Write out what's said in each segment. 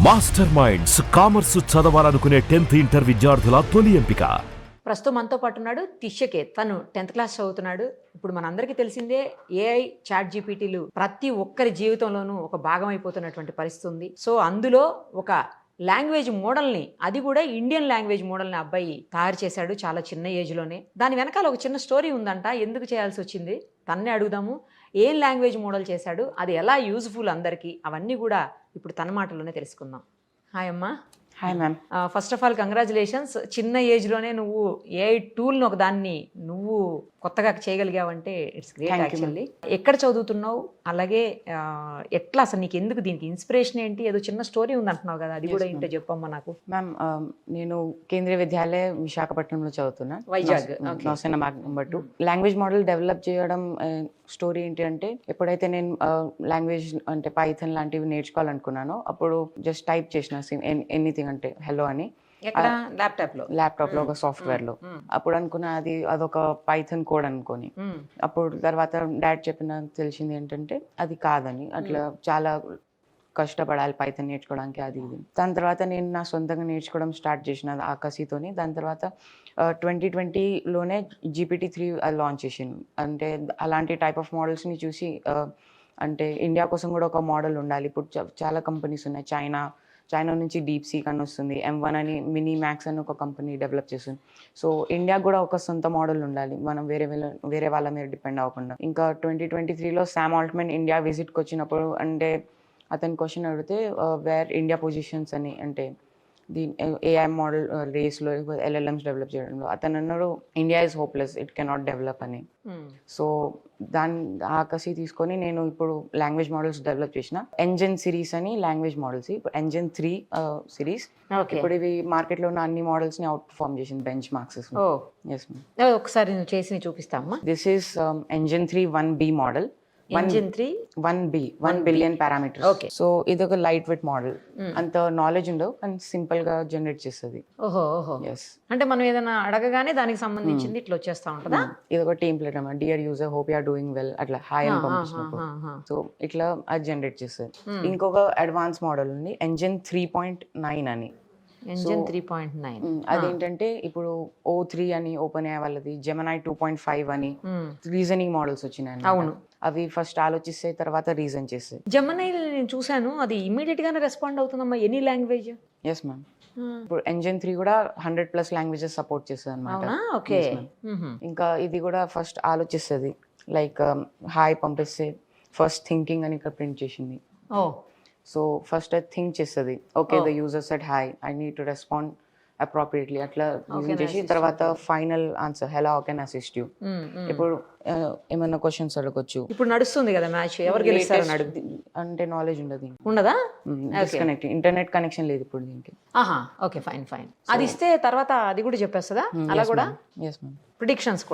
Master minds commerce చదవాలనుకునే 10th inter విద్యార్థుల తొలి ఎంపిక. ప్రస్తుతం మనతో పాటు ఉన్నాడు తిష్యకే. తను 10th క్లాస్ చదువుతున్నాడు. ఇప్పుడు మనందరికీ తెలిసిందే ఏఐ చాట్ జీపీటీలు ప్రతి ఒక్కరి జీవితంలోనూ ఒక భాగం అయిపోతున్నటువంటి పరిస్థితి ఉంది. సో అందులో ఒక లాంగ్వేజ్ మోడల్ని, అది కూడా ఇండియన్ లాంగ్వేజ్ మోడల్ని అబ్బాయి తయారు చేశాడు చాలా చిన్న ఏజ్లోనే. దాని వెనకాల ఒక చిన్న స్టోరీ ఉందంట. ఎందుకు చేయాల్సి వచ్చింది తన్నే అడుగుదాము. ఏం లాంగ్వేజ్ మోడల్ చేశాడు, అది ఎలా యూజ్ఫుల్ అందరికీ, అవన్నీ కూడా ఇప్పుడు తన మాటల్లోనే తెలుసుకుందాం. హాయ్ అమ్మా. Hi ma'am. First of all congratulations. చిన్న ఏజ్లోనే నువ్వు ఏఐ టూల్ని ఒక దాన్ని నువ్వు కొత్తగా చేయగలిగావంటే ఇట్స్ గ్రేట్ యాక్చువల్లీ. ఎక్కడ చదువుతున్నావు, అలాగే ఎట్లా అసలు నీకు ఎందుకు దీనికి ఇన్స్పిరేషన్ ఏంటి? ఏదో చిన్న స్టోరీ ఉంది అంటున్నావు కదా, అది కూడా ఏంటో చెప్పమ్మా నాకు. మ్యామ్ నేను కేంద్రీయ విద్యాలయ విశాఖపట్నంలో చదువుతున్నాను, Vizag. Nausena number 2. Language model develop చేయడం స్టోరీ ఏంటి అంటే, ఎప్పుడైతే నేను లాంగ్వేజ్ అంటే పైథన్ లాంటివి నేర్చుకోవాలనుకున్నానో అప్పుడు జస్ట్ టైప్ చేసిన ఎనీథింగ్ అంటే హెలో అని ల్యాప్టాప్ లో ఒక సాఫ్ట్వేర్ లో. అప్పుడు అనుకున్నా అదొక పైథన్ కోడ్ అనుకొని. అప్పుడు తర్వాత డాడ్ చెప్పిన తెలిసింది ఏంటంటే అది కాదని, అట్లా చాలా కష్టపడాలి పైథన్ నేర్చుకోవడానికి అది ఇది. దాని తర్వాత నేను నా సొంతంగా నేర్చుకోవడం స్టార్ట్ చేసిన ఆకాశీతోని. దాని తర్వాత 2020లోనే GPT-3 లాంచ్ చేసింది. అంటే అలాంటి టైప్ ఆఫ్ మోడల్స్ని చూసి అంటే ఇండియా కోసం కూడా ఒక మోడల్ ఉండాలి. ఇప్పుడు చాలా కంపెనీస్ ఉన్నాయి. చైనా నుంచి DeepSeek అని వస్తుంది, M1 అని, మినీ మ్యాక్స్ అని ఒక కంపెనీ డెవలప్ చేస్తుంది. సో ఇండియా కూడా ఒక సొంత మోడల్ ఉండాలి, మనం వేరే వాళ్ళ మీద డిపెండ్ అవ్వకుండా. ఇంకా 2023లో శామ్ ఆల్ట్మన్ ఇండియా విజిట్కి వచ్చినప్పుడు అంటే అతని క్వశ్చన్ అడిగితే వేర్ ఇండియా పొజిషన్స్ అని, అంటే దీని AI మోడల్ రేస్లో LLMs డెవలప్ చేయడంలో అతను అన్నాడు India is hopeless, it cannot develop అని. సో దాని ఆకసి తీసుకొని నేను ఇప్పుడు లాంగ్వేజ్ మోడల్స్ డెవలప్ చేసిన ఎంజిన్ సిరీస్ అని లాంగ్వేజ్ మోడల్స్. ఇప్పుడు ఎంజిన్ 3 సిరీస్. ఇప్పుడు ఇవి మార్కెట్లో ఉన్న అన్ని మోడల్స్ ని అవుట్ పర్ఫార్మ్ చేసింది బెంచ్ మార్క్స్. Yes ma'am. ఒకసారి నువ్వు చేసి చూపిస్తామా? This is engine 3 1B model. Engine 3 1B 1 billion parameters. Okay. So ఇది ఒక లైట్ వెయిట్ మోడల్, అంత నాలెడ్జ్ ఉండవు కానీ సింపుల్ గా జనరేట్ చేస్తుంది. ఓహో. ఎస్. అంటే మనం ఏదైనా అడగగానే దానికి సంబంధించింది ఇట్లా వచ్చేస్తా ఉంటుందా? ఇది ఒక టీమ్ ప్లేట్ అన్నమాట. Dear user, hope you are doing well, అట్లా హాయ్ అని పంపించినప్పుడు సో ఇట్లా అది జనరేట్ చేస్తుంది. ఇంకొక అడ్వాన్స్ మోడల్ ఉంది ఎంజిన్ 3.9 అని. ఎంజిన్ 3.9 అదేంటంటే ఇప్పుడు O3 అని ఓపెన్ అయ్యే వాళ్ళది, జెమినై 2.5 అని రీజనింగ్ మోడల్స్ వచ్చినాయి. అవును. అవి ఫస్ట్ ఆలోచిస్తే తర్వాత రీజన్ చేస్తాయి. జెమినై నేను చూసాను, అది ఇమీడియట్ గానే రెస్పాండ్ అవుతుందమ్మా ఎనీ లాంగ్వేజ్. Yes ma'am. ఇప్పుడు ఎంజిన్ 3 కూడా 100+ లాంగ్వేజెస్ సపోర్ట్ చేస్తుంది అనమాట. ఓకే. ఇంకా ఇది కూడా ఫస్ట్ ఆలోచిస్తుంది, లైక్ హాయ్ పంపిస్తే ఫస్ట్ థింకింగ్ అని ఇక్కడ ప్రింట్ చేసింది. సో ఫస్ట్ అది థింక్ చేస్తుంది, okay the user said hi, I need to respond appropriately, అట్లా చేసి తర్వాత final answer hello how can assist you. ఇప్పుడు ఏమైనా క్వశ్చన్స్ అడగొచ్చు. ఇప్పుడు నడుస్తుంది కదా మ్యాచ్, ఎవరు గెలుస్తారు అంటే నాలెడ్జ్ ఉండదు, ఉండదా? డిస్కనెక్ట్, ఇంటర్నెట్ కనెక్షన్ లేదు ఇప్పుడు దీనికి. Okay fine. అది ఇస్తే తర్వాత అది కూడా చెప్పేస్తుందా? అలా కూడా. Yes ma'am. ప్రిడిక్షన్స్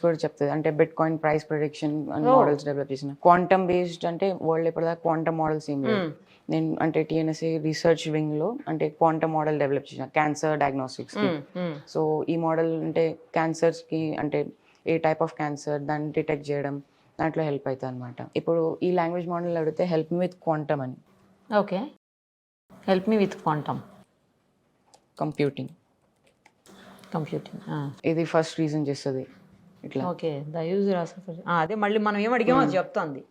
కూడా చెప్తుంది. అంటే బిట్ కాయిన్ ప్రైస్ ప్రిడిక్షన్ అని మోడల్స్ డెవలప్ చేసిన. క్వాంటమ్ బేస్డ్ అంటే వరల్డ్ ఇప్పటిదాకా క్వాంటమ్ మోడల్స్ ఏం లేదు. నేను అంటే TNSA రీసెర్చ్ వింగ్ లో అంటే క్వాంటమ్ మోడల్ డెవలప్ చేసిన క్యాన్సర్ డయాగ్నోస్టిక్స్ కి. సో ఈ మోడల్ అంటే క్యాన్సర్స్ కి, అంటే ఏ టైప్ ఆఫ్ క్యాన్సర్ దాన్ని డిటెక్ట్ చేయడం దాంట్లో హెల్ప్ అవుతుంది అనమాట. ఇప్పుడు ఈ లాంగ్వేజ్ మోడల్ అడిగితే హెల్ప్ మీ విత్ క్వాంటమ్ అని. Okay, help me with quantum computing. ఇది ఫస్ట్ రీజన్ చేస్తుంది ఇట్లా. ఓకే, ద యూజర్ అదే మళ్ళీ మనం ఏం అడిగామో అది చెప్తుంది.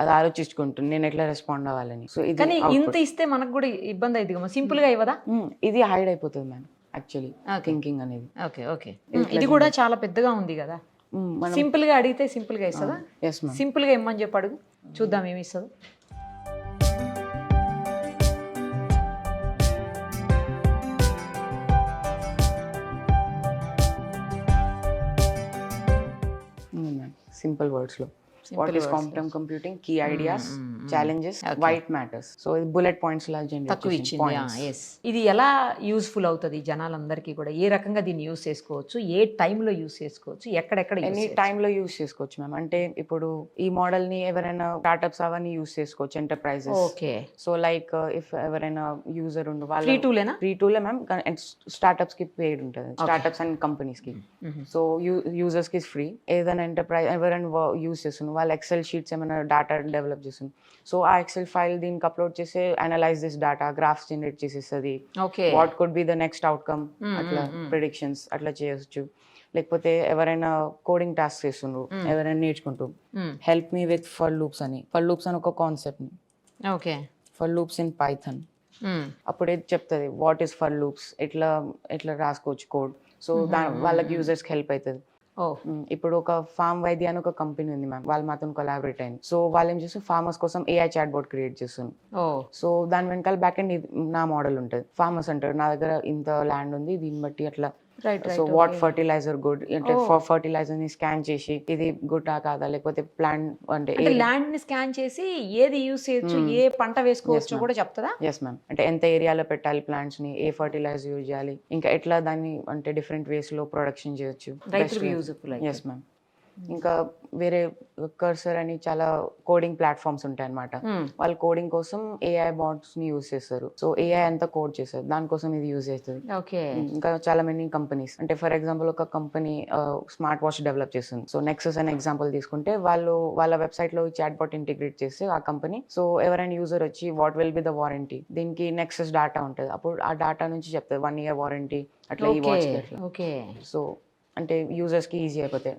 అది ఆలోచించుకుంటుంది నేను ఎట్లా రెస్పాండ్ అవ్వాలని. సో ఇది కానీ ఇంత ఇస్తే మనకు కూడా ఇబ్బంది అవుతుంది కదా, సింపుల్ గా ఇవ్వదా? ఇది హైడ్ అయిపోతుంది మ్యామ్ యాక్చువల్లీ థింకింగ్ అనేది. ఓకే. ఇది కూడా చాలా పెద్దగా ఉంది కదా, సింపుల్ గా అడిగితే సింపుల్ గా ఇస్తుందా? Yes ma'am. సింపుల్ గా ఇమ్మని చెప్పి అడుగు, చూద్దాం ఏమి ఇస్తుందో. సింపుల్ వర్డ్స్ లో what is quantum computing, key ideas, challenges, why it matters. So ఇది బుల్లెట్ పాయింట్స్ లా తక్కువ ఇచ్చింది. ఇది ఎలా యూస్ఫుల్ అవుతుంది జనాలందరికీ కూడా? ఏ రకంగా దీన్ని యూస్ చేసుకోవచ్చు, ఏ టైంలో యూస్ చేసుకోవచ్చు, ఎక్కడెక్కడ? ఎనీ టైంలో యూస్ చేసుకోవచ్చు మ్యామ్. అంటే ఇప్పుడు ఈ మోడల్ ని ఎవరైనా స్టార్ట్అప్స్ అవన్నీ యూస్ చేసుకోవచ్చు, enterprises. Okay. So like if ఎవరైనా యూజర్ ఉండు ఫ్రీ టూలే మ్యామ్. స్టార్ట్అప్స్ కి పెయిడ్ ఉంటుంది, స్టార్ట్అప్స్ అండ్ కంపెనీస్ కి. సో యూజర్స్ కి ఫ్రీ. ఏదైనా ఎంటర్ప్రైజ్ ఎవరైనా యూస్ చేస్తున్నారు, వాళ్ళు ఎక్సెల్ షీట్స్ ఏమైనా డేటా డెవలప్ చేస్తుంది, సో ఆ ఎక్సెల్ ఫైల్ దీనికి అప్లోడ్ చేసి analyse this data graphs generate చేసేస్తుంది. Okay. What could be the next outcome అట్లా ప్రిడిక్షన్స్ అట్లా చేయొచ్చు. లేకపోతే ఎవరైనా కోడింగ్ టాస్క్ చేస్తుండ్రు, ఎవరైనా నేర్చుకుంటూ help me with for loops అని ఒక కాన్సెప్ట్ ని, okay, for loops in Python. అప్పుడే చెప్తుంది వాట్ ఈస్ ఫర్ లూప్స్, ఎట్లా రాసుకోవచ్చు కోడ్. సో వాళ్ళకి యూజర్స్కి హెల్ప్ అవుతుంది. ఇప్పుడు ఒక ఫార్మ్ వైద్య అని ఒక కంపెనీ ఉంది మ్యామ్, వాళ్ళు మాతో కొలాబరేట్ అయింది. సో వాళ్ళు ఏం చేస్తారు, ఫార్మర్స్ కోసం AI చాట్ బోర్డ్ క్రియేట్ చేస్తుంది. సో దాని వెనకాల బ్యాక్ ఎండ్ నా మోడల్ ఉంటుంది. ఫార్మర్స్ అంటారు నా దగ్గర ఇంత ల్యాండ్ ఉంది, దీన్ని బట్టి అట్లా సో వాట్ ఫర్టిలైజర్ గుడ్ అంటే ఫర్టిలైజర్ ని స్కాన్ చేసి ఇది గుడ్డా కాదా, లేకపోతే ప్లాంట్ అంటే ల్యాండ్ ని స్కాన్ చేసి ఏది యూస్ చేయొచ్చు, ఏ పంట వేసుకోవచ్చో కూడా చెప్తారా? Yes ma'am. అంటే ఎంత ఏరియాలో పెట్టాలి ప్లాంట్స్ ని, ఏ ఫర్టిలైజర్ యూజ్ చేయాలి, ఇంకా ఎట్లా దాన్ని అంటే డిఫరెంట్ వేస్ లో ప్రొడక్షన్ చేయొచ్చు. Yes ma'am. ఇంకా వేరే కర్సర్ అని చాలా కోడింగ్ ప్లాట్ఫామ్స్ ఉంటాయి అన్నమాట. వాళ్ళు కోడింగ్ కోసం AI బాట్స్ ని యూజ్ చేస్తారు. సో AI అంతా కోడ్ చేస్తారు, దానికోసం ఇది యూజ్ అవుతుంది. ఇంకా చాలా మెనీ కంపెనీస్ అంటే ఫర్ ఎగ్జాంపుల్ ఒక కంపెనీ స్మార్ట్ వాచ్ డెవలప్ చేస్తుంది. సో నెక్సస్ అనే ఎగ్జాంపుల్ తీసుకుంటే వాళ్ళ వెబ్సైట్ లో చాట్ బాట్ ఇంటిగ్రేట్ చేస్తే ఆ కంపెనీ, సో ఎవరైనా యూజర్ వచ్చి what will be the warranty, దీనికి నెక్సస్ డేటా ఉంటుంది, అప్పుడు ఆ డేటా నుంచి చెప్తుంది 1 year వారంటీ అట్లా ఈ వాచ్. సో అంటే యూజర్స్ కి ఈజీ అయిపోతాయి.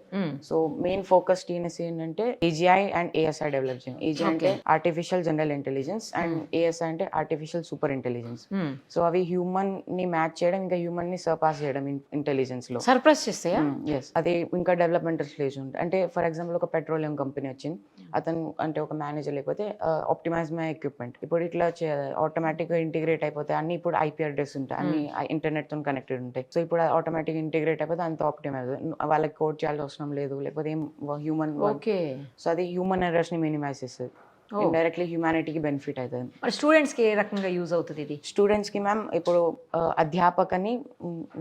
సో మెయిన్ ఫోకస్ TNSC ఏంటంటే AGI అండ్ ASI డెవలప్ చేయండి. AGI అంటే artificial general intelligence and ASI అంటే ఆర్టిఫిషియల్ సూపర్ ఇంటెలిజెన్స్. సో అవి హ్యూమన్ ని మ్యాచ్ చేయడం, ఇంకా హ్యూమన్ ని సర్పాస్ చేయడం ఇంటెలిజెన్స్ లో. సర్ప్రైజ్ చేస్తాయా? ఎస్, అది ఇంకా డెవలప్మెంటల్ స్టేజ్ ఉంటుంది. అంటే ఫర్ ఎగ్జాంపుల్ ఒక పెట్రోలియం కంపెనీ వచ్చింది, అతను అంటే ఒక మేనేజర్ లేకపోతే ఆప్టిమైజ్ మై ఎక్విప్మెంట్, ఇప్పుడు ఇట్లా ఆటోమేటిక్ గా ఇంటిగ్రేట్ అయిపోతాయి అన్ని. ఇప్పుడు IP అడ్రస్ ఉంటాయి, అన్ని ఇంటర్నెట్ తో కనెక్టెడ్ ఉంటాయి. సో ఇప్పుడు ఆటోమేటిక్ ఇంటిగ్రేట్ అయిపోతే అంత ఆప్టిమైజ్, వాళ్ళకి కోడ్ చేయాల్సిన అవసరం లేదు, లేకపోతే ఏం హ్యూమన్. సో అది హ్యూమన్ ఎర్రర్స్ ని మినిమైజ్ చేస్తుంది, ఇండైరెక్ట్లీ హ్యూమానిటీకి బెనిఫిట్ అవుతుంది. మరి స్టూడెంట్స్ కి ఏ రకంగా యూజ్ అవుతుంది ఇది? స్టూడెంట్స్ కి మ్యామ్ ఇప్పుడు అధ్యాపకని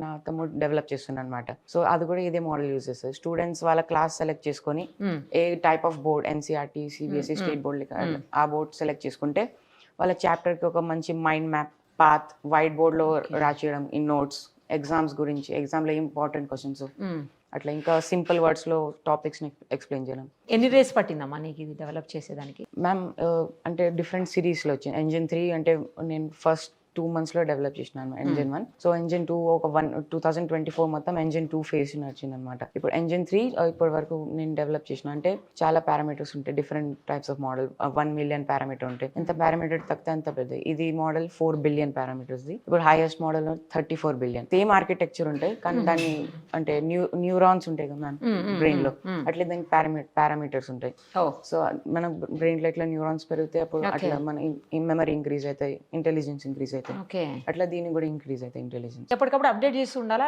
నా తమ్ముడు డెవలప్ చేస్తున్నాను అనమాట. సో అది కూడా ఇదే మోడల్ యూజ్ చేస్తుంది. స్టూడెంట్స్ వాళ్ళ క్లాస్ సెలెక్ట్ చేసుకొని ఏ type of board, NCERT, CBSE, state board ఆ బోర్డ్ సెలెక్ట్ చేసుకుంటే వాళ్ళ చాప్టర్ కి ఒక మంచి mind map, path white board లో రాసేయడం, ఇన్ నోట్స్, ఎగ్జామ్స్ గురించి, ఎగ్జామ్ లో ఇంపార్టెంట్ క్వశ్చన్స్ అట్లా, ఇంకా సింపుల్ వర్డ్స్ లో టాపిక్స్ ని ఎక్స్ప్లెయిన్ చేయడం. ఎన్ని డేస్ పట్టిందమ్మా నీకు ఇది డెవలప్ చేసేదానికి? మ్యామ్ అంటే డిఫరెంట్ సిరీస్ లో వచ్చింది. Engine 3 అంటే నేను ఫస్ట్ 2 months లో డెవలప్ చేసినాను Engine 1. సో Engine 2 ఒక 2024 మొత్తం Engine 2 ఫేజ్ నడిచింది అనమాట. ఇప్పుడు Engine 3 ఇప్పటి వరకు నేను డెవలప్ చేసిన అంటే చాలా పారామీటర్స్ ఉంటాయి, different types of model, 1 million parameter ఉంటాయి. ఎంత పారామీటర్ తగ్గితే అంత పెద్ద. ఇది మోడల్ 4 billion పారామీటర్స్ ది. ఇప్పుడు highest model 34 billion. Same architecture ఉంటాయి కానీ దాన్ని అంటే న్యూరాన్స్ ఉంటాయి కదా మ్యామ్ బ్రెయిన్ లో, అట్లా దానికి పారామీటర్స్ ఉంటాయి. సో మన బ్రెయిన్ లో ఇట్లా న్యూరాన్స్ పెరిగితే అప్పుడు అట్లా మన మెమరీ ఇంక్రీజ్ అవుతాయి, ఇంటెలిజెన్స్ ఇంక్రీజ్ అవుతాయి. అట్లా దీనికి కూడా ఇంక్రీజ్ అవుతాయి ఇంటెలిజెన్స్. ఎప్పటికప్పుడు అప్డేట్ చేస్తూ ఉండాలా,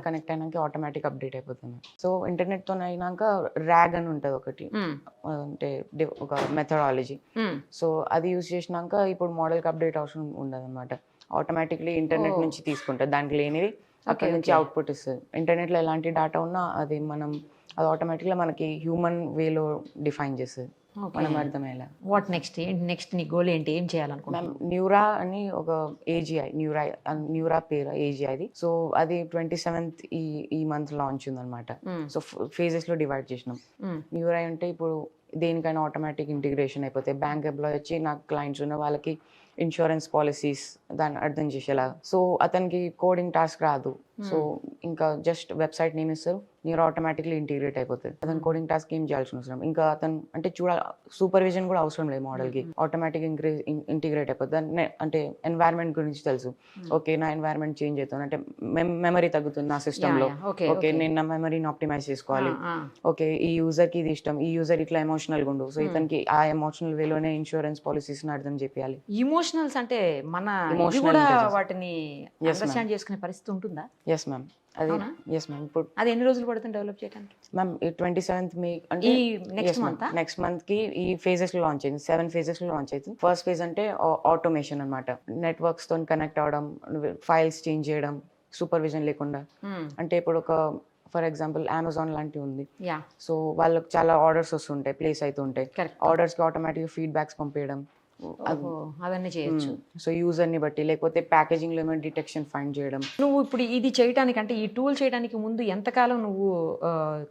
కనెక్ట్ అయినాక ఆటోమేటిక్ అప్డేట్ అయిపోతుంది. సో ఇంటర్నెట్ తో అయినాక RAG అని ఉంటది ఒకటి, అంటే ఒక మెథడాలజీ. సో అది యూజ్ చేసినాక ఇప్పుడు మోడల్ కి అప్డేట్ అవసరం ఉండదు అనమాట. ఆటోమేటిక్లీ ఇంటర్నెట్ నుంచి తీసుకుంటుంది, దానికి లేనివి అక్కడ నుంచి అవుట్పుట్ ఇస్తుంది. ఇంటర్నెట్ లో ఎలాంటి డేటా ఉన్నా అది ఆటోమేటిక్గా మనకి హ్యూమన్ వేలో డిఫైన్ చేస్తుంది, మనం అర్థమయ్యేలా. వాట్ నెక్స్ట్ నీ గోల్ ఏంటి, ఏం చేయాలనుకుంటున్నాం? న్యూరా అని ఒక AGI, న్యూరా పేరు AGIది. సో అది 27th ఈ మంత్ లాంచ్ ఉంది అనమాట. సో ఫేజెస్ లో డివైడ్ చేసినాం. న్యూరా అంటే ఇప్పుడు దేనికైనా ఆటోమేటిక్ ఇంటిగ్రేషన్ అయిపోతే, బ్యాంక్ ఎంప్లాయ్ వచ్చి నాకు క్లయింట్స్ ఉన్న వాళ్ళకి ఇన్సూరెన్స్ పాలసీస్ దాన్ని అర్థం చేసేలా. సో అతనికి కోడింగ్ టాస్క్ రాదు, సో ఇంకా జస్ట్ వెబ్సైట్ నేమ్ ఇస్తారు, న్యూరా ఆటోమేటిక్లీ ఇంటిగ్రేట్ అయిపోతుంది. అతను కోడింగ్ టాస్క్ ఏం చేయాల్సిన అవసరం, ఇంకా అతను అంటే సూపర్విజన్ కూడా అవసరం లేదు మోడల్ కి, ఆటోమేటిక్ ఇంటిగ్రేట్ అయిపోతుంది. అంటే ఎన్వైరన్మెంట్ గురించి తెలుసు, ఓకే నా ఎన్వైరన్మెంట్ చేంజ్ అవుతుంది అంటే మెమరీ తగ్గుతుంది నా సిస్టమ్ లో, ఓకే నేను నా మెమరీని ఆప్టిమైజ్ చేసుకోవాలి, ఓకే ఈ యూజర్ కి ఇది ఇష్టం, ఈ యూజర్ ఇట్లా ఎమోషనల్ గా ఉండు, సో ఇతనికి ఆ ఎమోషనల్ వేలోనే ఇన్సూరెన్స్ పాలసీస్ అర్థం చెప్పాలి. ఇమోషనల్స్ అంటే మన కూడా వాటిని అండర్స్టాండ్ చేసుకునే పరిస్థితి ఉంటుందా? Yes ma'am. అది ఎస్ మ్యామ్. ఇప్పుడు అది ఎన్ని రోజులు పడుతుంది డెవలప్ చేయడానికి మ్యామ్? 27th May అంటే నెక్స్ట్ మంత్ కి ఈ ఫేజెస్ లో లాంచ్ అయింది. 7 phases లో లాంచ్ అవుతుంది. ఫస్ట్ ఫేజ్ అంటే ఆటోమేషన్ అనమాట, నెట్వర్క్స్ తో కనెక్ట్ అవడం, ఫైల్స్ చేంజ్ చేయడం సూపర్విజన్ లేకుండా. అంటే ఇప్పుడు ఒక ఫర్ ఎగ్జాంపుల్ Amazon లాంటివి ఉంది, సో వాళ్ళకి చాలా ఆర్డర్స్ వస్తుంటాయి, ప్లేస్ అవుతుంటాయి, ఆర్డర్స్ కి ఆటోమేటిక్ ఫీడ్బ్యాక్స్ పంపించడం, ఓహో, అవన్నీ చేయొచ్చు. సో యూజర్ని బట్టి, లేకపోతే ప్యాకేజింగ్లో ఏమైనా డిటెక్షన్ ఫైండ్ చేయడం. నువ్వు ఇప్పుడు ఇది చేయడానికి అంటే ఈ టూల్ చేయడానికి ముందు ఎంతకాలం నువ్వు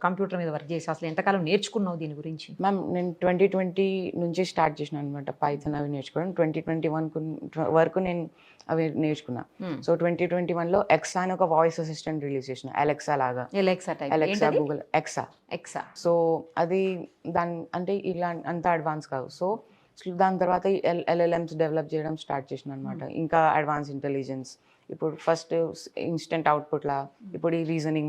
కంప్యూటర్ మీద వర్క్ చేసి అసలు ఎంతకాలం నేర్చుకున్నావు దీని గురించి? మ్యామ్ నేను 2020 నుంచి స్టార్ట్ చేసిన అనమాట పైథాన్ అవి నేర్చుకోవడం. 2021 వరకు నేను అవి నేర్చుకున్నా. సో 2021లో ఎక్సా అని ఒక వాయిస్ అసిస్టెంట్ రిలీజ్ చేసిన, అలెక్సా లాగా. Alexa, Google Exa. సో అది దాని అంటే ఇలా అంత అడ్వాన్స్ కాదు. సో దాని తర్వాత LLMs డెవలప్ చేయడం స్టార్ట్ చేసిన అనమాట. ఇంకా అడ్వాన్స్ ఇంటెలిజెన్స్, ఇప్పుడు ఫస్ట్ ఇన్స్టెంట్ అవుట్పుట్లా, ఇప్పుడు ఈ రీజనింగ్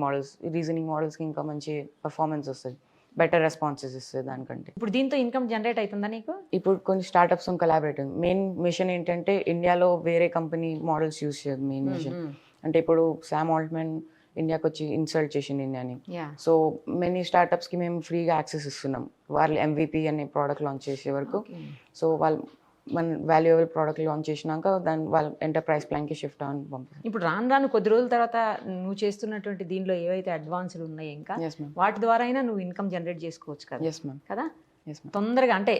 మోడల్స్కి ఇంకా మంచి పర్ఫార్మెన్స్ వస్తుంది, బెటర్ రెస్పాన్సెస్ ఇస్తుంది దానికంటే. ఇప్పుడు దీంతో ఇన్కమ్ జనరేట్ అవుతుందా నీకు? ఇప్పుడు కొన్ని స్టార్ట్అప్స్ కొలాబరేట్. మెయిన్ మిషన్ ఏంటంటే ఇండియాలో వేరే కంపెనీ మోడల్స్ యూస్ చేయదు. మెయిన్ మిషన్ అంటే ఇప్పుడు శామ్ ఆల్ట్మన్ ఇండియాకి వచ్చి ఇన్సల్ట్ చేసింది ఇండియాని. సో మెనీ స్టార్ట్అప్స్కి మేము ఫ్రీగా యాక్సెస్ ఇస్తున్నాం వాళ్ళు MVP అనే ప్రోడక్ట్ లాంచ్ చేసే వరకు. సో వాళ్ళు మన వాల్యుయబుల్ ప్రోడక్ట్ లాంచ్ చేసినాక దాన్ని వాళ్ళ ఎంటర్ప్రైజ్ ప్లాన్కి షిఫ్ట్ అని పంపిస్తాం. ఇప్పుడు రాను కొద్ది రోజుల తర్వాత నువ్వు చేస్తున్నటువంటి దీనిలో ఏవైతే అడ్వాన్స్డ్ ఉన్నాయో ఇంకా వాటి ద్వారా అయినా నువ్వు ఇన్కమ్ జనరేట్ చేసుకోవచ్చు కదా. Yes ma'am. కదా తొందరగా అంటే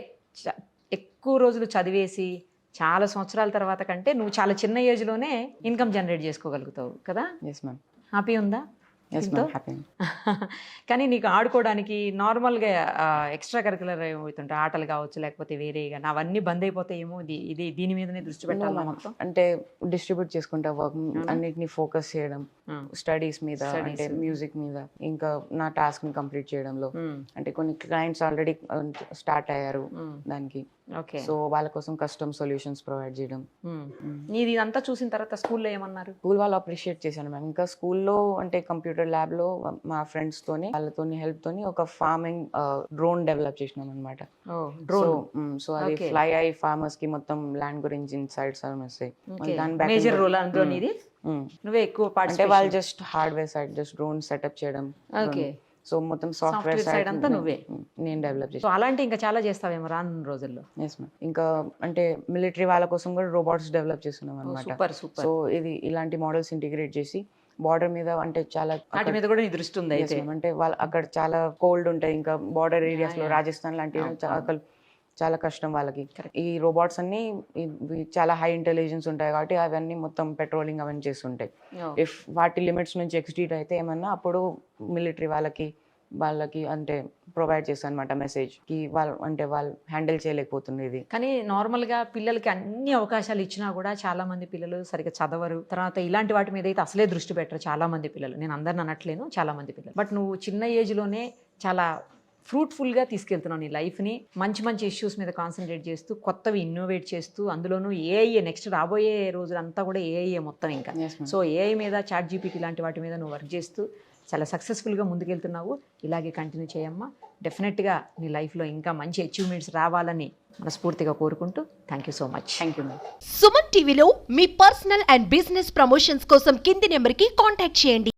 ఎక్కువ రోజులు చదివేసి చాలా సంవత్సరాల తర్వాత కంటే నువ్వు చాలా చిన్న ఏజ్లోనే ఇన్కమ్ జనరేట్ చేసుకోగలుగుతావు కదా. Yes ma'am. హ్యాపీ ఉందా? Yes ma'am, happy. కానీ నీకు ఆడుకోవడానికి నార్మల్గా ఎక్స్ట్రా కరికులర్ ఏమవుతుంటాయి, ఆటలు కావచ్చు లేకపోతే వేరే కానీ అవన్నీ బంద్ అయిపోతాయేమో. ఇది దీని మీదనే దృష్టి పెట్టాలి మొత్తం. అంటే డిస్ట్రిబ్యూట్ చేసుకుంటా వర్క్ అన్నిటిని ఫోకస్ చేయడం, స్టడీస్ మీద అంటే మ్యూజిక్ మీద, ఇంకా నా టాస్క్ ని కంప్లీట్ చేయడంలో. అంటే కొన్ని క్లయింట్స్ ఆల్రెడీ స్టార్ట్ అయ్యారు దానికి. సో వాళ్ళ కోసం కస్టమ్ సొల్యూషన్స్ ప్రొవైడ్ చేయడం. నీది ఇదంతా చూసిన తర్వాత స్కూల్లో ఏమన్నారు? స్కూల్ వాళ్ళు అప్రిషియేట్ చేశాను మ్యామ్. ఇంకా స్కూల్లో అంటే కంప్యూటర్ ల్యాబ్ లో మా ఫ్రెండ్స్ తోని వాళ్ళతోని హెల్ప్ తోని ఒక ఫార్మింగ్ డ్రోన్ డెవలప్ చేసినాం అనమాట. సో అది ఫ్లై అయ్యి ఫార్మర్స్ కి మొత్తం ల్యాండ్ గురించి ఇన్సైట్స్ అవి వస్తాయి. మేజర్ రోల్ అందులో నీది? నువ్వే ఎక్కువ అంటే వాళ్ళు just hardware side just drone setup చేయడం. సో మొత్తం సాఫ్ట్వేర్ సైడ్ అంతా నువ్వే నేను డెవలప్ చేసి. అలాంటి ఇంకా చాలా చేస్తావేమో రాను రోజుల్లో. Yes ma'am. ఇంకా అంటే మిలిటరీ వాళ్ళ కోసం కూడా రోబోట్స్ డెవలప్ చేస్తున్నాం అనమాట. సో ఇది ఇలాంటి మోడల్స్ ఇంటిగ్రేట్ చేసి బార్డర్ మీద అంటే చాలా వాటి మీద కూడా నీ దృష్టి ఉంది అయితే. అంటే వాళ్ళు అక్కడ చాలా కోల్డ్ ఉంటాయి, ఇంకా బార్డర్ ఏరియాస్ లో రాజస్థాన్ లాంటివి చాలా కష్టం వాళ్ళకి. ఈ రోబోట్స్ అన్ని చాలా హై ఇంటెలిజెన్స్ ఉంటాయి కాబట్టి అవన్నీ మొత్తం పెట్రోలింగ్ అవన్నీ చేస్తుంటాయి. ఇఫ్ వాటి లిమిట్స్ నుంచి ఎక్స్టీడ్ అయితే ఏమన్నా అప్పుడు మిలిటరీ వాళ్ళకి అంటే ప్రొవైడ్ చేస్తాను అనమాట మెసేజ్ కి వాళ్ళు హ్యాండిల్ చేయలేకపోతుంది ఇది. కానీ నార్మల్ గా పిల్లలకి అన్ని అవకాశాలు ఇచ్చినా కూడా చాలా మంది పిల్లలు సరిగ్గా చదవరు, తర్వాత ఇలాంటి వాటి మీద అయితే అసలే దృష్టి పెట్టరు చాలా మంది పిల్లలు. నేను అందరిని అనట్లేను, చాలా మంది పిల్లలు. బట్ నువ్వు చిన్న ఏజ్ లోనే చాలా ఫ్రూట్ఫుల్గా తీసుకెళ్తున్నావు నీ లైఫ్ని. మంచి ఇష్యూస్ మీద కాన్సన్ట్రేట్ చేస్తూ కొత్తవి ఇన్నోవేట్ చేస్తూ, అందులోనూ ఏఐ నెక్స్ట్ రాబోయే రోజులంతా కూడా ఏఐ మొత్తం ఇంకా. సో ఏఐ మీద ChatGPT లాంటి వాటి మీద నువ్వు వర్క్ చేస్తూ చాలా సక్సెస్ఫుల్గా ముందుకెళ్తున్నావు. ఇలాగే కంటిన్యూ చేయమ్మా. డెఫినెట్గా నీ లైఫ్లో ఇంకా మంచి అచీవ్మెంట్స్ రావాలని మనస్ఫూర్తిగా కోరుకుంటూ thank you so much. Thank you ma'am. Suman టీవీలో మీ పర్సనల్ అండ్ బిజినెస్ ప్రమోషన్స్ కోసం కింది నెంబర్కి కాంటాక్ట్ చేయండి.